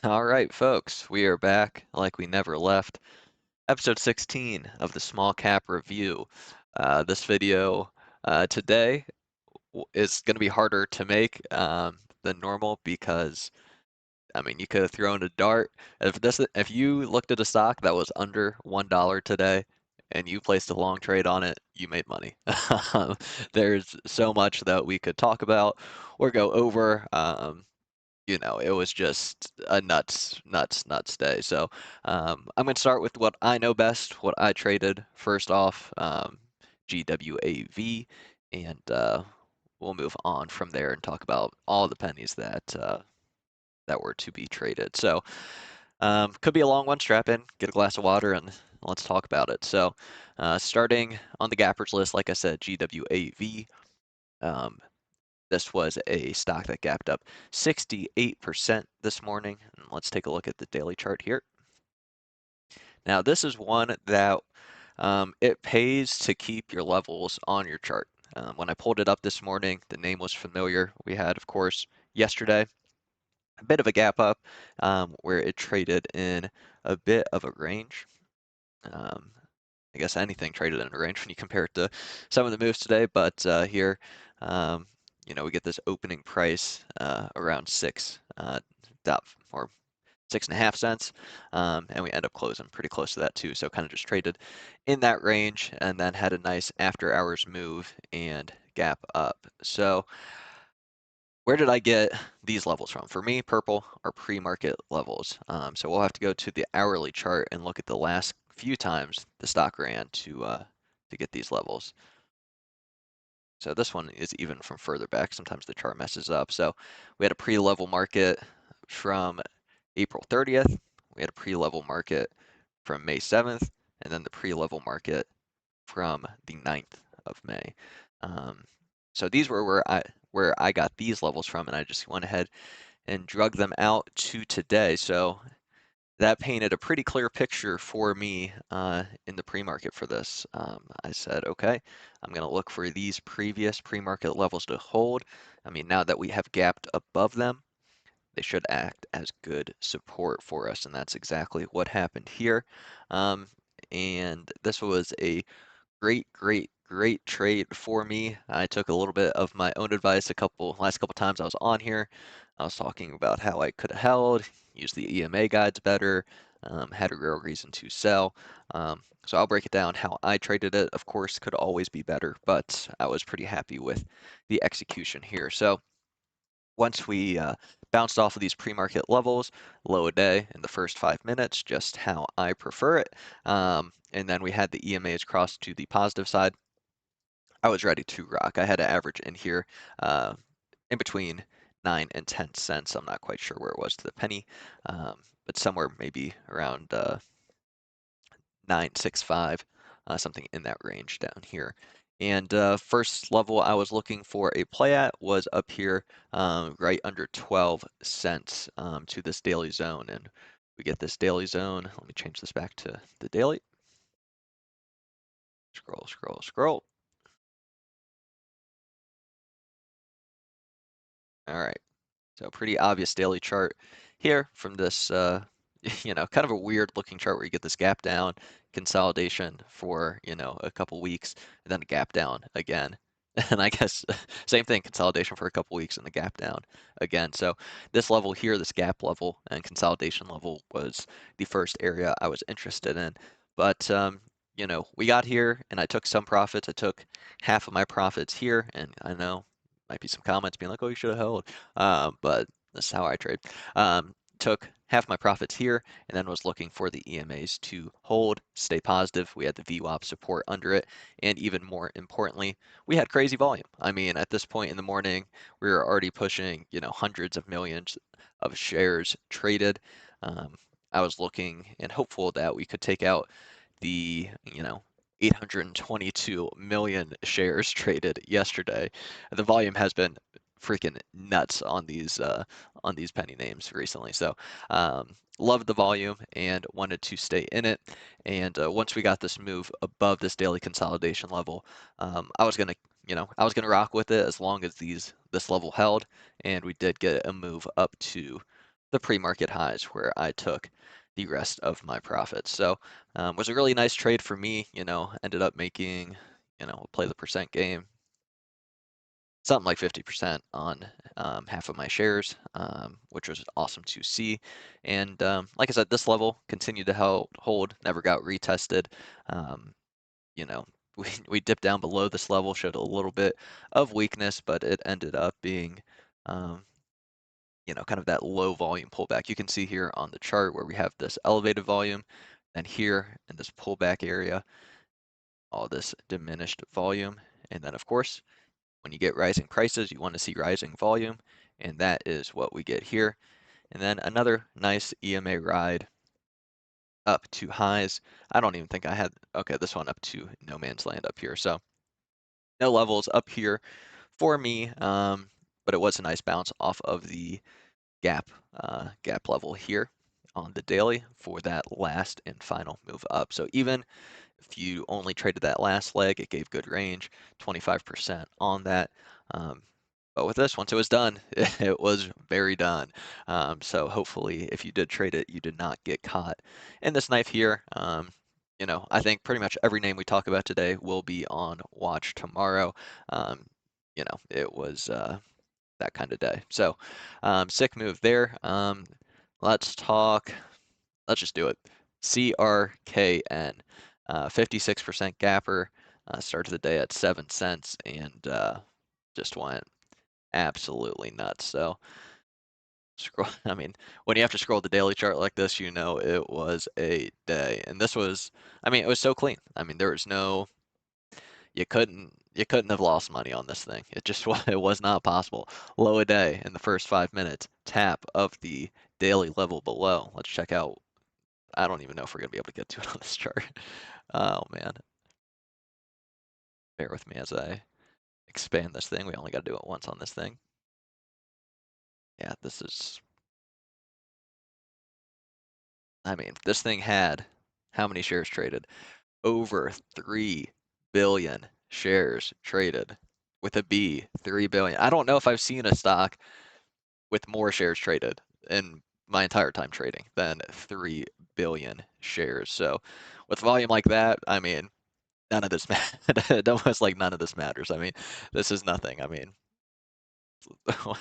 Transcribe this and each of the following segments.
All right, folks, we are back like we never left. Episode 16 of the Small Cap Review. This video today is going to be harder to make than normal because, I mean, you could have thrown a dart. If you looked at a stock that was under $1 today and you placed a long trade on it, you made money. There's so much that we could talk about or go over. It was just a nuts day. So I'm going to start with what I know best, what I traded first off, GWAV, and we'll move on from there and talk about all the pennies that were to be traded. So could be a long one. Strap in, get a glass of water, and let's talk about it. So starting on the gappers list, like I said, GWAV. This was a stock that gapped up 68% this morning. And let's take a look at the daily chart here. Now, this is one that it pays to keep your levels on your chart. When I pulled it up this morning, the name was familiar. We had, of course, yesterday a bit of a gap up where it traded in a bit of a range. I guess anything traded in a range when you compare it to some of the moves today, but here, we get this opening price around or 6.5 cents, and we end up closing pretty close to that too. So kind of just traded in that range and then had a nice after hours move and gap up. So where did I get these levels from? For me, purple are pre-market levels. So we'll have to go to the hourly chart and look at the last few times the stock ran to get these levels. So this one is even from further back. Sometimes the chart messes up. So we had a pre-level market from April 30th. We had a pre-level market from May 7th, and then the pre-level market from the 9th of May. So these were where I got these levels from, and I just went ahead and drug them out to today. So that painted a pretty clear picture for me in the pre-market for this. I said, okay, I'm going to look for these previous pre-market levels to hold. I mean, now that we have gapped above them, they should act as good support for us, and that's exactly what happened here. And this was a great trade for me. I took a little bit of my own advice last couple times I was on here. I was talking about how I could have held, used the EMA guides better, had a real reason to sell. So I'll break it down how I traded it. Of course, could always be better, but I was pretty happy with the execution here. So once we bounced off of these pre-market levels, low a day in the first 5 minutes, just how I prefer it. And then we had the EMAs cross to the positive side. I was ready to rock. I had an average in here in between 9 and 10 cents. I'm not quite sure where it was to the penny, but somewhere maybe around 9.65, something in that range down here. And first level I was looking for a play at was up here right under 12 cents to this daily zone. And we get this daily zone. Let me change this back to the daily. Scroll. All right. So pretty obvious daily chart here from this, kind of a weird looking chart where you get this gap down, consolidation for, a couple weeks, and then a gap down again. And I guess same thing, consolidation for a couple weeks and the gap down again. So this level here, this gap level and consolidation level was the first area I was interested in. But, we got here and I took some profits. I took half of my profits here, and I know might be some comments being like, oh, you should have held. But this is how I trade. Took half my profits here and then was looking for the EMAs to hold, stay positive. We had the VWAP support under it. And even more importantly, we had crazy volume. I mean, at this point in the morning, we were already pushing, hundreds of millions of shares traded. I was looking and hopeful that we could take out the, 822 million shares traded yesterday. The volume has been freaking nuts on these penny names recently. So loved the volume and wanted to stay in it. And once we got this move above this daily consolidation level, I was gonna rock with it as long as this level held. And we did get a move up to the pre-market highs where I took the rest of my profits. So was a really nice trade for me, ended up making, play the percent game, something like 50% on half of my shares, which was awesome to see. And like I said, this level continued to hold, never got retested. Um, you know, we dipped down below this level, showed a little bit of weakness, but it ended up being, um, kind of that low volume pullback. You can see here on the chart where we have this elevated volume, and here in this pullback area, all this diminished volume. And then of course, when you get rising prices, you want to see rising volume, and that is what we get here. And then another nice EMA ride up to highs. I don't even think I had, okay, this one up to no man's land up here. So no levels up here for me, but it was a nice bounce off of the gap level here on the daily for that last and final move up. So even if you only traded that last leg, it gave good range, 25% on that. But with this, once it was done, it was very done. So hopefully, if you did trade it, you did not get caught in this knife here. I think pretty much every name we talk about today will be on watch tomorrow. It was that kind of day. So sick move there. Let's talk. Let's just do it. CRKN, 56% gapper. Started the day at 7 cents and just went absolutely nuts. So scroll. I mean, when you have to scroll the daily chart like this, it was a day. And this was, it was so clean. There was no, you couldn't have lost money on this thing. It just it was not possible. Low a day in the first 5 minutes. Tap of the daily level below. Let's check out. I don't even know if we're gonna be able to get to it on this chart. Oh man. Bear with me as I expand this thing. We only got to do it once on this thing. Yeah, this is. This thing had how many shares traded? Over 3 billion shares traded with a B, 3 billion. I don't know if I've seen a stock with more shares traded in my entire time trading than 3 billion shares. So with volume like that, none of this almost like none of this matters. This is nothing.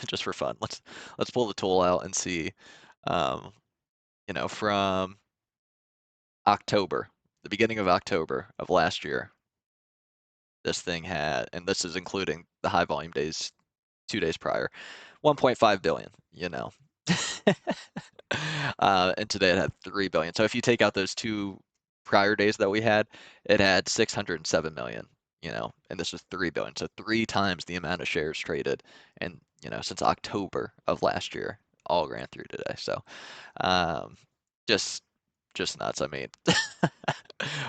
Just for fun, let's pull the tool out and see, from October, the beginning of October of last year, this thing had, and this is including the high volume days, 2 days prior, 1.5 billion, and today it had 3 billion. So if you take out those 2 prior days that we had, it had 607 million, and this was 3 billion. So 3 times the amount of shares traded, and since October of last year, all ran through today. So um, just nuts.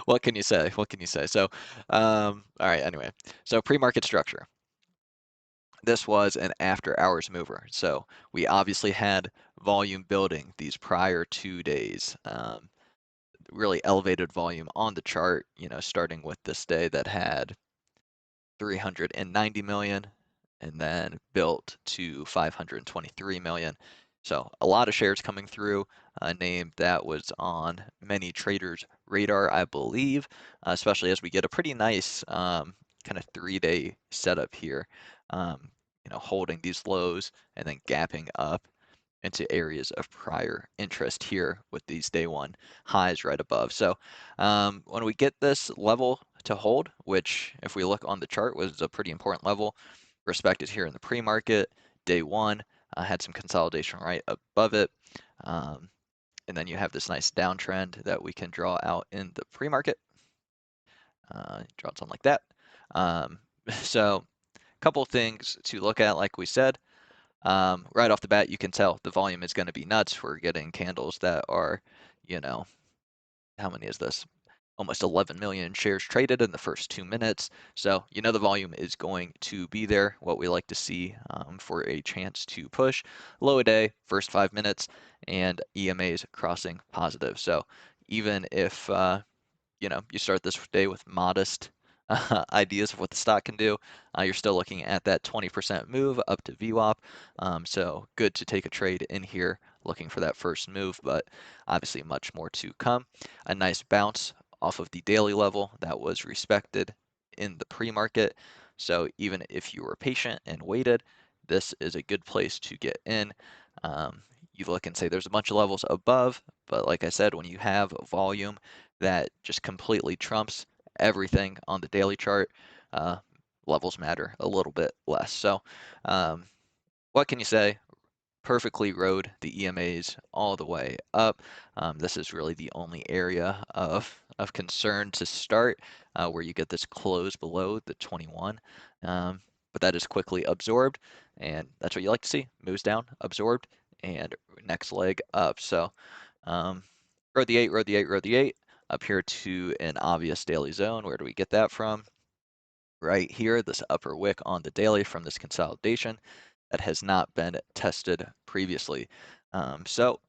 What can you say? What can you say? So all right, anyway. So pre-market structure. This was an after hours mover. So we obviously had volume building these prior 2 days. Really elevated volume on the chart, starting with this day that had 390 million and then built to 523 million. So a lot of shares coming through, a name that was on many traders' radar, I believe, especially as we get a pretty nice kind of 3-day setup here, holding these lows and then gapping up into areas of prior interest here with these day one highs right above. So when we get this level to hold, which if we look on the chart was a pretty important level, respected here in the pre-market, day one, had some consolidation right above it. And then you have this nice downtrend that we can draw out in the pre-market. Draw something like that. So a couple things to look at, like we said. Right off the bat, you can tell the volume is going to be nuts. We're getting candles that are, how many is this? Almost 11 million shares traded in the first 2 minutes. So, the volume is going to be there, what we like to see for a chance to push. Low a day, first 5 minutes, and EMAs crossing positive. So even if, you start this day with modest ideas of what the stock can do, you're still looking at that 20% move up to VWAP. So good to take a trade in here looking for that first move, but obviously much more to come. A nice bounce off of the daily level that was respected in the pre-market. So even if you were patient and waited, this is a good place to get in. You look and say there's a bunch of levels above, but like I said, when you have volume that just completely trumps everything on the daily chart, levels matter a little bit less. So what can you say? Perfectly rode the EMAs all the way up. This is really the only area of concern to start where you get this close below the 21. But that is quickly absorbed, and that's what you like to see. Moves down, absorbed, and next leg up. So rode the 8, rode the 8, rode the 8, up here to an obvious daily zone. Where do we get that from? Right here, this upper wick on the daily from this consolidation that has not been tested previously. So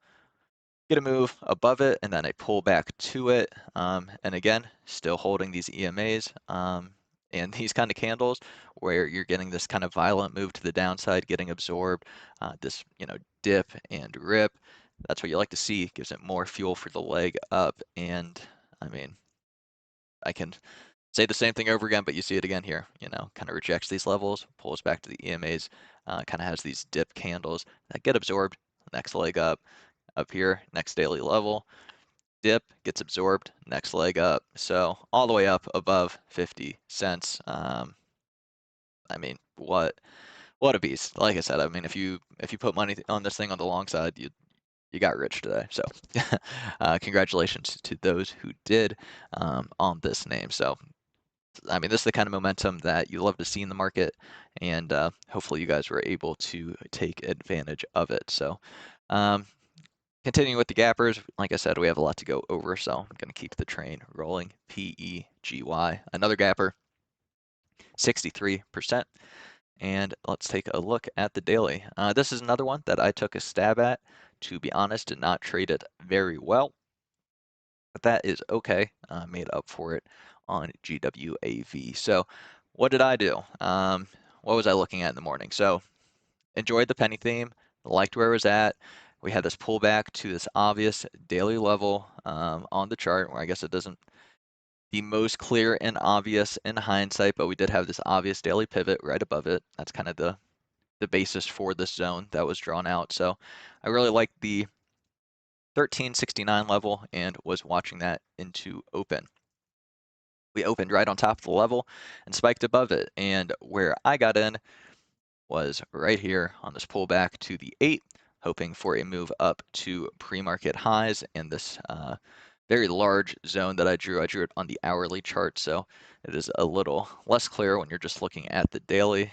get a move above it and then a pull back to it. And again, still holding these EMAs and these kind of candles where you're getting this kind of violent move to the downside, getting absorbed, this dip and rip. That's what you like to see. It gives it more fuel for the leg up. And I mean, I can say the same thing over again, but you see it again here, kind of rejects these levels, pulls back to the EMAs, kind of has these dip candles that get absorbed, next leg up here, next daily level, dip, gets absorbed, next leg up. So all the way up above 50 cents. I mean, what a beast. Like I said, I mean, if you put money on this thing on the long side, you got rich today. So congratulations to those who did on this name. So I mean, this is the kind of momentum that you love to see in the market, and hopefully you guys were able to take advantage of it. So continuing with the gappers, like I said, we have a lot to go over, so I'm going to keep the train rolling. PEGY, another gapper, 63%. And let's take a look at the daily. This is another one that I took a stab at. To be honest, did not trade it very well, but that is okay. Made up for it on GWAV. So what did I do? What was I looking at in the morning? So enjoyed the penny theme, liked where it was at. We had this pullback to this obvious daily level on the chart, where I guess it doesn't the most clear and obvious in hindsight, but we did have this obvious daily pivot right above it. That's kind of the basis for this zone that was drawn out. So I really liked the 1369 level and was watching that into open. We opened right on top of the level and spiked above it. And where I got in was right here on this pullback to the 8, hoping for a move up to pre-market highs and this very large zone that I drew. I drew it on the hourly chart, so it is a little less clear when you're just looking at the daily.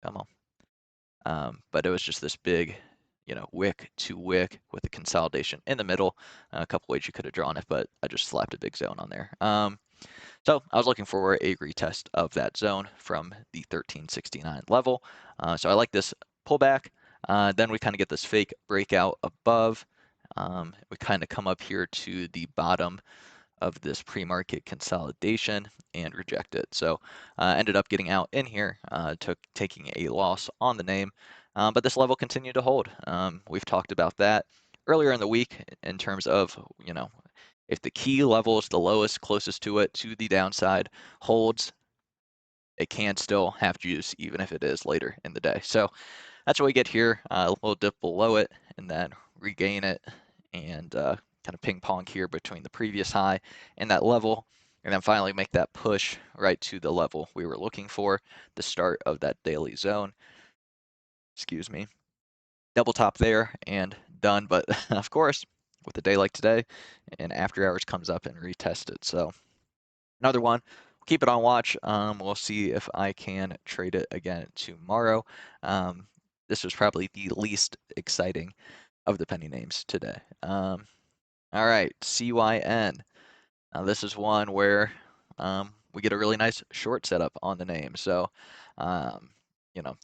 Come on. But it was just this big, wick to wick with a consolidation in the middle. A couple ways you could have drawn it, but I just slapped a big zone on there. So I was looking for a retest of that zone from the 1369 level. So I like this pullback. Then we kind of get this fake breakout above. We kind of come up here to the bottom of this pre-market consolidation and reject it. So ended up getting out in here, taking a loss on the name, but this level continued to hold. We've talked about that earlier in the week in terms of, if the key level is the lowest, closest to it, to the downside, holds, it can still have juice even if it is later in the day. So that's what we get here, a little dip below it and then regain it and kind of ping pong here between the previous high and that level, and then finally make that push right to the level we were looking for, the start of that daily zone. Excuse me. Double top there and done, but of course, with a day like today, and after hours comes up and retested. So another one. Keep it on watch. We'll see if I can trade it again tomorrow. This was probably the least exciting of the penny names today. All right, CYN. Now this is one where we get a really nice short setup on the name. So, the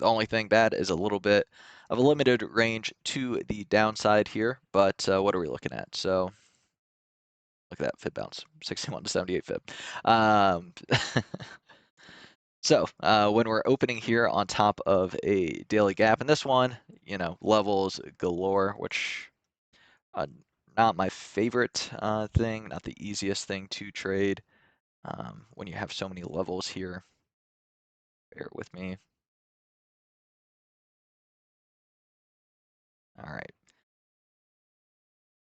only thing bad is a little bit of a limited range to the downside here. But what are we looking at? So look at that fib bounce, 61 to 78 fib. So when we're opening here on top of a daily gap, and this one, you know, levels galore, which uh, not my favorite thing, not the easiest thing to trade when you have so many levels here. Bear with me. All right.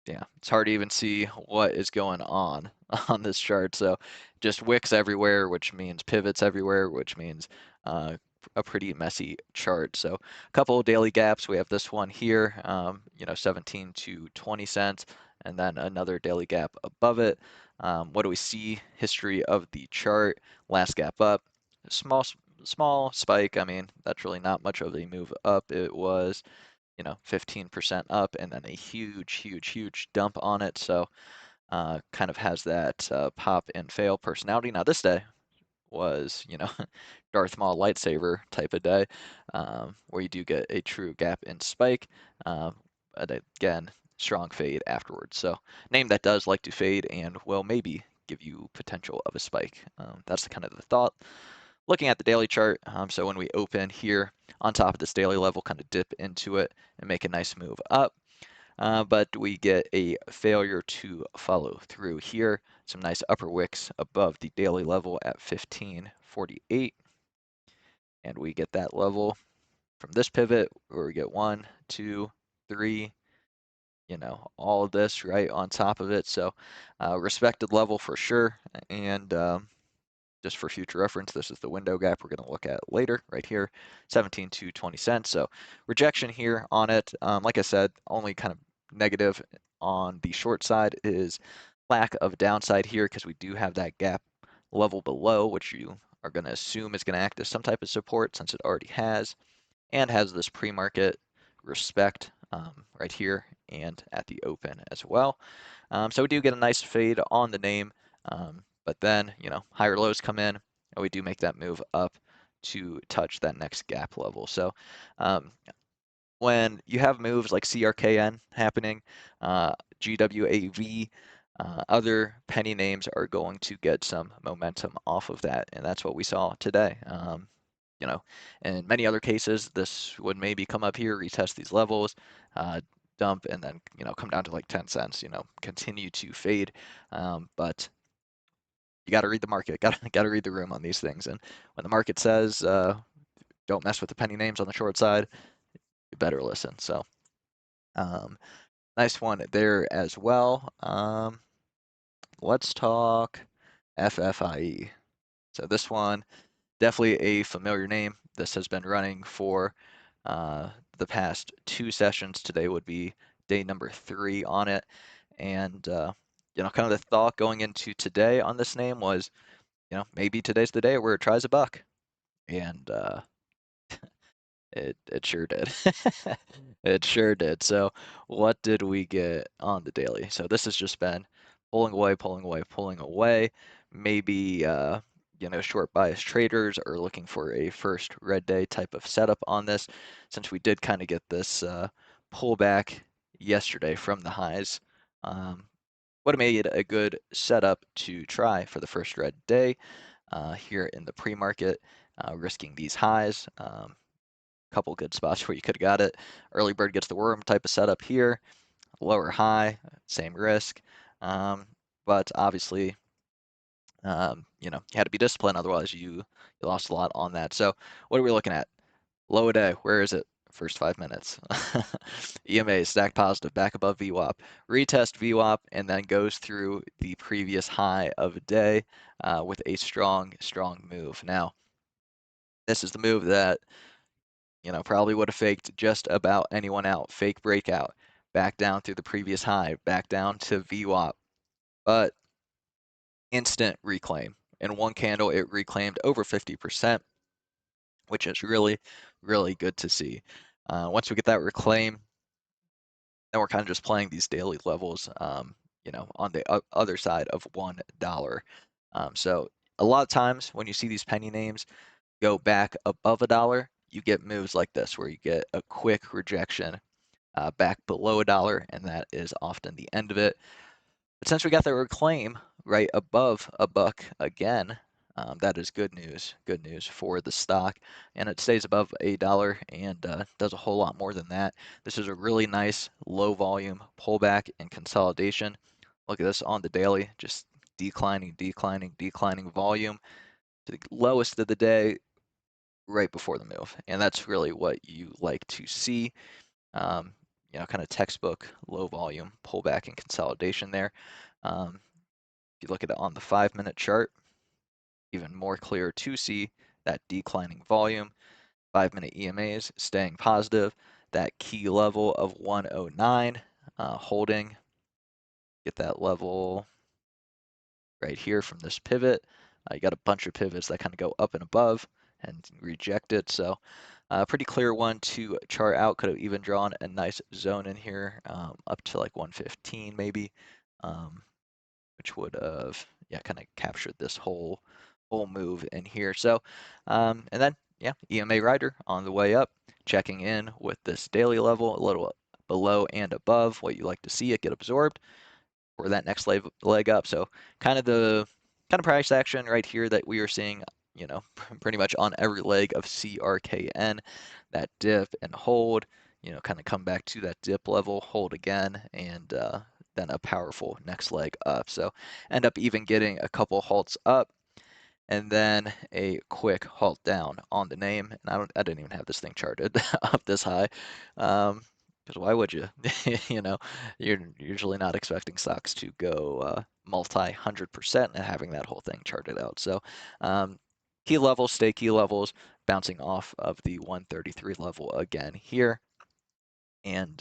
Yeah, it's hard to even see what is going on on this chart. So just wicks everywhere, which means pivots everywhere, which means a pretty messy chart. So a couple of daily gaps. We have this one here, you know, 17 to 20 cents, and then another daily gap above it. What do we see? History of the chart. Last gap up, small spike. I mean, that's really not much of a move up. It was, you know, 15% up and then a huge dump on it. So kind of has that pop and fail personality. Now this day was, you know, Darth Maul lightsaber type of day, where you do get a true gap and spike. But again, strong fade afterwards. So name that does like to fade and will maybe give you potential of a spike. That's kind of the thought. Looking at the daily chart, so when we open here on top of this daily level, kind of dip into it and make a nice move up. But we get a failure to follow through here. Some nice upper wicks above the daily level at 1548. And we get that level from this pivot where we get 1, 2, 3, you know, all of this right on top of it. So respected level for sure. And just for future reference, this is the window gap we're going to look at later, right here, 17 to 20 cents. So rejection here on it. Like I said, only kind of negative on the short side is lack of downside here because we do have that gap level below, which you are going to assume is going to act as some type of support since it already has, and has this pre-market respect right here and at the open as well. So we do get a nice fade on the name, but then, you know, higher lows come in and we do make that move up to touch that next gap level. So when you have moves like CRKN happening, GWAV, other penny names are going to get some momentum off of that, and that's what we saw today. You know, in many other cases, this would maybe come up here, retest these levels, dump, and then, you know, come down to like 10 cents, you know, continue to fade. But you got to read the market, got to read the room on these things. And when the market says, don't mess with the penny names on the short side, you better listen. So nice one there as well. Let's talk FFIE. So this one, definitely a familiar name. This has been running for the past 2 sessions. Today would be day number 3 on it. And, you know, kind of the thought going into today on this name was, you know, maybe today's the day where it tries a buck. And it sure did. It sure did. So what did we get on the daily? So this has just been pulling away, pulling away, pulling away. Maybe you know, short bias traders are looking for a first red day type of setup on this, since we did kind of get this pullback yesterday from the highs. Would have made a good setup to try for the first red day here in the pre-market, risking these highs. Couple good spots where you could have got it. Early bird gets the worm type of setup here. Lower high, same risk. But obviously, you know, you had to be disciplined, otherwise you lost a lot on that. So what are we looking at? Low a day, where is it? First 5 minutes. EMA stacked positive, back above VWAP. Retest VWAP and then goes through the previous high of a day with a strong move. Now, this is the move that, you know, probably would have faked just about anyone out. Fake breakout, back down through the previous high, back down to VWAP, but instant reclaim. In one candle, it reclaimed over 50%, which is really good to see. Once we get that reclaim, then we're kind of just playing these daily levels, you know, on the other side of $1. So a lot of times when you see these penny names go back above $1, you get moves like this where you get a quick rejection back below $1, and that is often the end of it. But since we got the reclaim right above a buck again, That is good news for the stock, and it stays above $1 and does a whole lot more than that. This is a really nice low volume pullback and consolidation. Look at this on the daily, just declining volume to the lowest of the day right before the move, and that's really what you like to see. Kind of textbook low volume pullback and consolidation there. If you look at it on the 5-minute chart, even more clear to see that declining volume. 5-minute EMAs staying positive. That key level of 109 holding. Get that level right here from this pivot. You got a bunch of pivots that kind of go up and above and reject it. So pretty clear one to chart out. Could have even drawn a nice zone in here up to like 115 maybe, which would have kind of captured this whole move in here. So and then EMA rider on the way up, checking in with this daily level a little below and above what you like to see it get absorbed for that next leg up. So kind of price action right here that we are seeing, pretty much on every leg of CRKN, that dip and hold, kind of come back to that dip level, hold again, and then a powerful next leg up. So end up even getting a couple halts up and then a quick halt down on the name. And I didn't even have this thing charted up this high. Because why would you? You're usually not expecting stocks to go multi-100% and having that whole thing charted out. So key levels stay key levels, bouncing off of the 133 level again here. And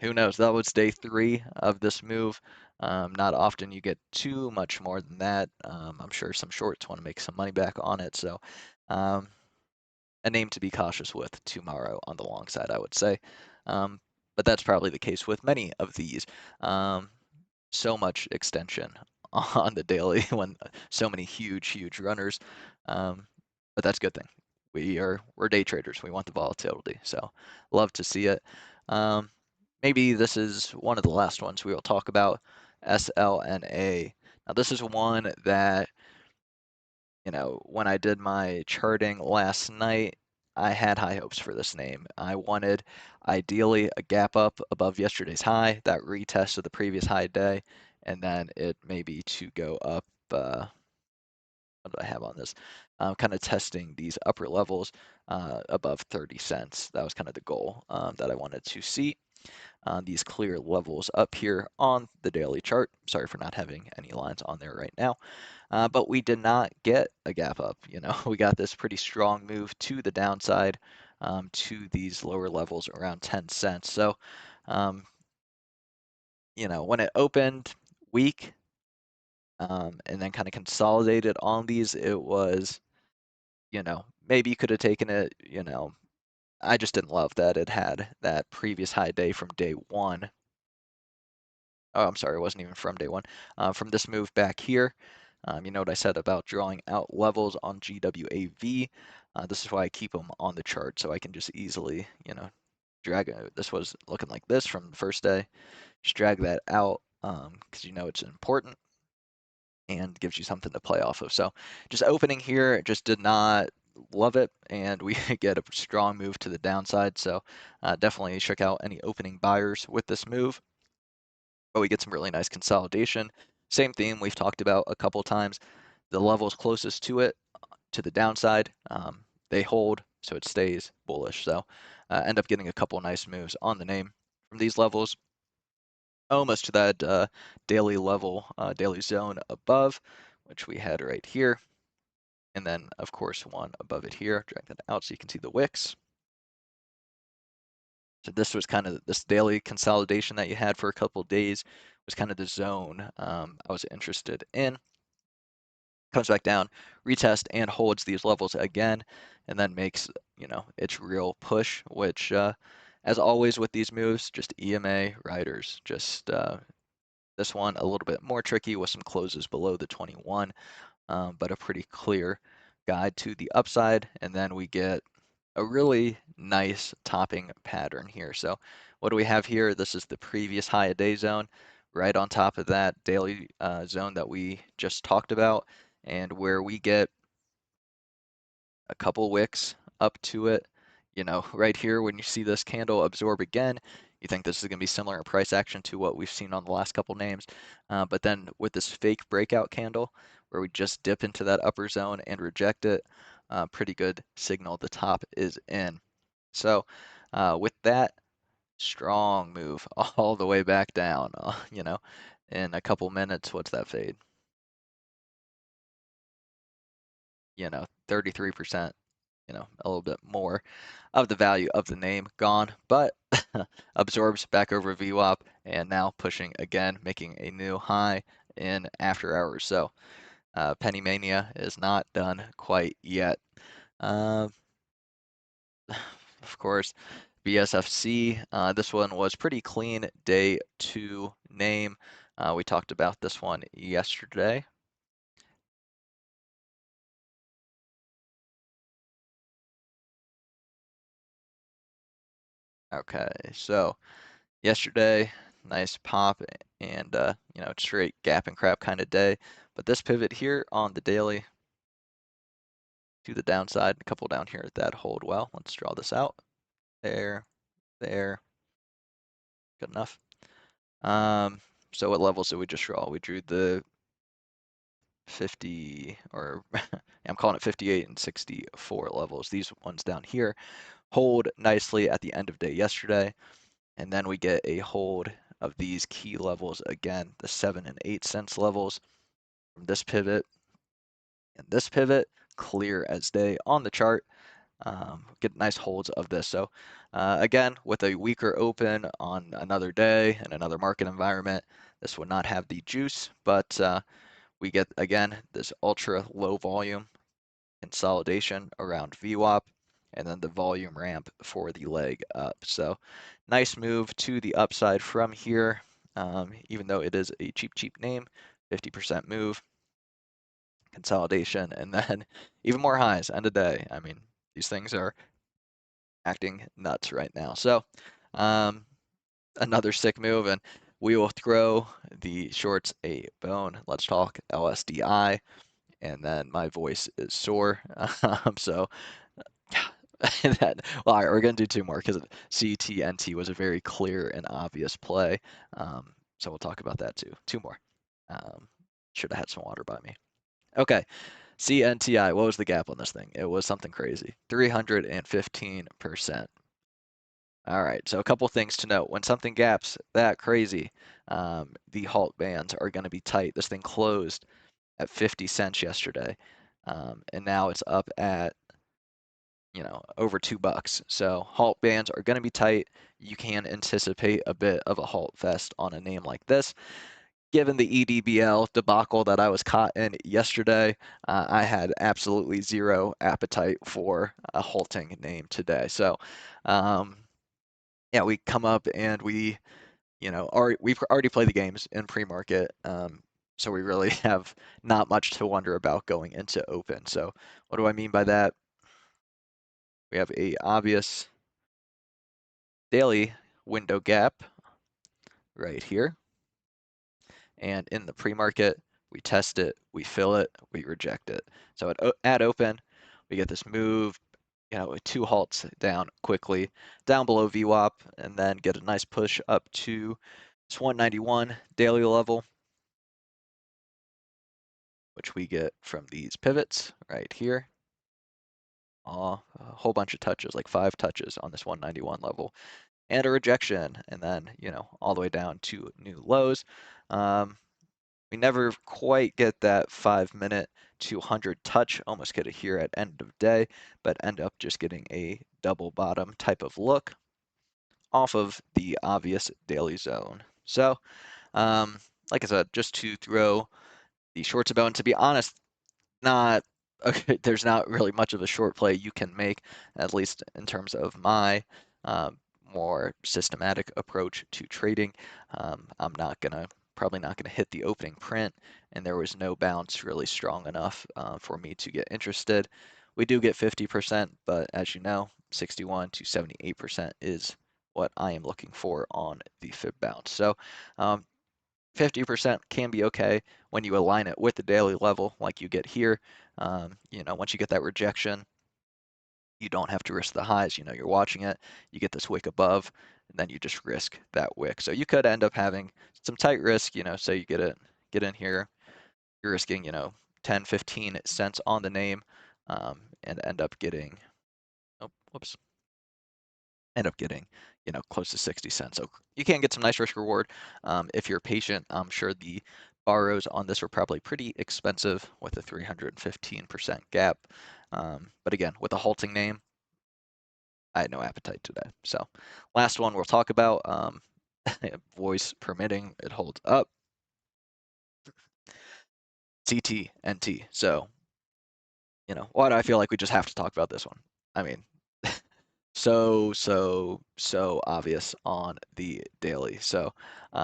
who knows? That was day 3 of this move. Not often you get too much more than that. I'm sure some shorts want to make some money back on it. So a name to be cautious with tomorrow on the long side, I would say. But that's probably the case with many of these. So much extension on the daily when so many huge runners. But that's a good thing. We're day traders. We want the volatility. So love to see it. Maybe this is one of the last ones we will talk about, SLNA. Now this is one that, when I did my charting last night, I had high hopes for this name. I wanted ideally a gap up above yesterday's high, that retest of the previous high day, and then it maybe to go up. What do I have on this? Kind of testing these upper levels above 30 cents. That was kind of the goal that I wanted to see. These clear levels up here on the daily chart. Sorry for not having any lines on there right now. But we did not get a gap up. We got this pretty strong move to the downside to these lower levels around 10 cents. So, when it opened weak and then kind of consolidated on these, it was, maybe you could have taken it, I just didn't love that it had that previous high day from day 1. Oh, I'm sorry, it wasn't even from day 1. From this move back here. You know what I said about drawing out levels on GWAV. This is why I keep them on the chart, so I can just easily, drag it. This was looking like this from the first day. Just drag that out because it's important and gives you something to play off of. So just opening here, just did not love it, and we get a strong move to the downside. So definitely check out any opening buyers with this move. But we get some really nice consolidation. Same theme we've talked about a couple times. The levels closest to it, to the downside, they hold, so it stays bullish. So end up getting a couple nice moves on the name from these levels, almost to that daily level, daily zone above, which we had right here. And then, of course, one above it here. Drag that out so you can see the wicks. So this was kind of this daily consolidation that you had for a couple days was kind of the zone I was interested in. Comes back down, retest and holds these levels again, and then makes, its real push, which, as always with these moves, just EMA riders. Just this one a little bit more tricky with some closes below the 21, but a pretty clear guide to the upside. And then we get a really nice topping pattern here. So what do we have here? This is the previous high a day zone, right on top of that daily zone that we just talked about. and where we get a couple wicks up to it, right here when you see this candle absorb again, you think this is going to be similar in price action to what we've seen on the last couple names. But then with this fake breakout candle where we just dip into that upper zone and reject it, pretty good signal the top is in. So with that, strong move all the way back down, in a couple minutes, what's that fade? 33%, a little bit more of the value of the name gone, but absorbs back over VWAP and now pushing again, making a new high in after hours. So Penny Mania is not done quite yet. Of course, BSFC, this one was pretty clean day 2 name. We talked about this one yesterday. Okay, so yesterday, nice pop and straight gap and crap kind of day. But this pivot here on the daily to the downside, a couple down here that hold well. Let's draw this out. There, there, good enough. So what levels did we just draw? We drew the 50, or I'm calling it 58 and 64 levels. These ones down here hold nicely at the end of day yesterday. And then we get a hold of these key levels again, the 7 and 8 cents levels from this pivot and this pivot, clear as day on the chart. Get nice holds of this. So again, with a weaker open on another day and another market environment, this would not have the juice, but we get, again, this ultra low volume consolidation around VWAP, and then the volume ramp for the leg up. So nice move to the upside from here, even though it is a cheap name, 50% move, consolidation, and then even more highs, end of day. I mean, these things are acting nuts right now. So another sick move, and we will throw the shorts a bone. Let's talk LSDI, and then my voice is sore. So well, all right, we're gonna do two more because CTNT was a very clear and obvious play. So we'll talk about that too. Two more. Should have had some water by me. Okay, CNTI, what was the gap on this thing? It was something crazy, 315%. All right, so a couple things to note. When something gaps that crazy, the halt bands are going to be tight. This thing closed at 50 cents yesterday, and now it's up at over $2. So halt bands are going to be tight. You can anticipate a bit of a halt fest on a name like this. Given the EDBL debacle that I was caught in yesterday, I had absolutely zero appetite for a halting name today. So, yeah, we come up and we've already played the games in pre-market, so we really have not much to wonder about going into open. So, what do I mean by that? We have a obvious daily window gap right here. And in the pre-market, we test it, we fill it, we reject it. So at open, we get this move, with two halts down quickly, down below VWAP, and then get a nice push up to this 191 daily level, which we get from these pivots right here. A whole bunch of touches, like 5 touches on this 191 level, and a rejection, and then, all the way down to new lows. We never quite get that 5-minute 200 touch, almost get it here at end of day, but end up just getting a double bottom type of look off of the obvious daily zone. So, like I said, just to throw the shorts a bone, to be honest, not okay, there's not really much of a short play you can make, at least in terms of my more systematic approach to trading. I'm probably not gonna hit the opening print, and there was no bounce really strong enough for me to get interested. We do get 50%, but as you know, 61 to 78% is what I am looking for on the fib bounce. So 50% can be okay when you align it with the daily level like you get here. Once you get that rejection, you don't have to risk the highs. You're watching it, you get this wick above, and then you just risk that wick. So you could end up having some tight risk, say you get in here, you're risking, 10, 15 cents on the name, and end up getting, oh, whoops, end up getting, close to 60 cents. So you can get some nice risk reward. If you're patient, I'm sure the borrows on this were probably pretty expensive with a 315% gap. But again, with a halting name, I had no appetite today. So last one we'll talk about, voice permitting, it holds up. CTNT. So, why do I feel like we just have to talk about this one? I mean, so obvious on the daily. So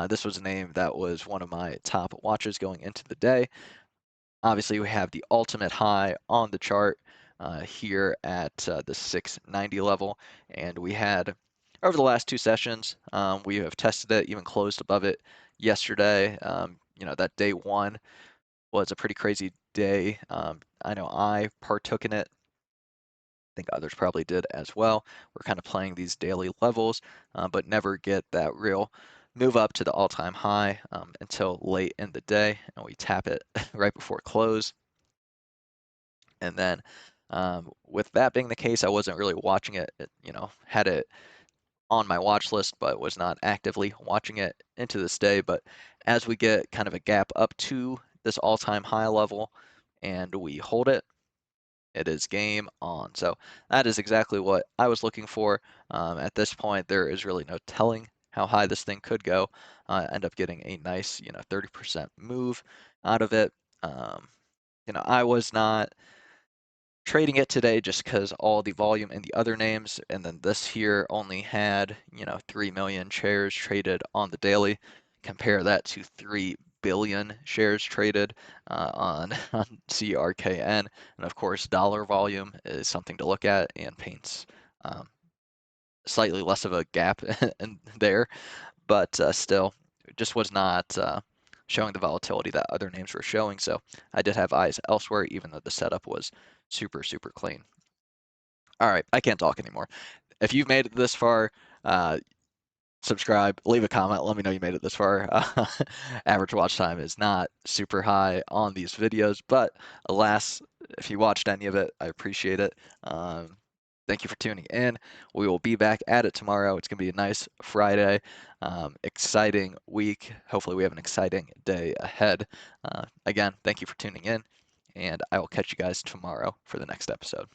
this was a name that was one of my top watches going into the day. Obviously, we have the ultimate high on the chart here at the 690 level, and we had over the last two sessions, we have tested it, even closed above it yesterday. That day one was a pretty crazy day. I know I partook in it. I think others probably did as well. We're kind of playing these daily levels, but never get that real move up to the all-time high until late in the day, and we tap it right before close. And then with that being the case, I wasn't really watching it, had it on my watch list, but was not actively watching it into this day. But as we get kind of a gap up to this all-time high level and we hold it, it is game on. So that is exactly what I was looking for. At this point, there is really no telling how high this thing could go. End up getting a nice, 30% move out of it. I was not trading it today just because all the volume in the other names, and then this here only had 3 million shares traded on the daily. Compare that to 3 billion shares traded on CRKN, and of course dollar volume is something to look at and paints slightly less of a gap in there, but still just was not showing the volatility that other names were showing. So I did have eyes elsewhere, even though the setup was super, super clean. All right, I can't talk anymore. If you've made it this far, subscribe, leave a comment, let me know you made it this far. Average watch time is not super high on these videos, but alas, if you watched any of it, I appreciate it. Thank you for tuning in. We will be back at it tomorrow. It's going to be a nice Friday, exciting week. Hopefully we have an exciting day ahead. Again, thank you for tuning in, and I will catch you guys tomorrow for the next episode.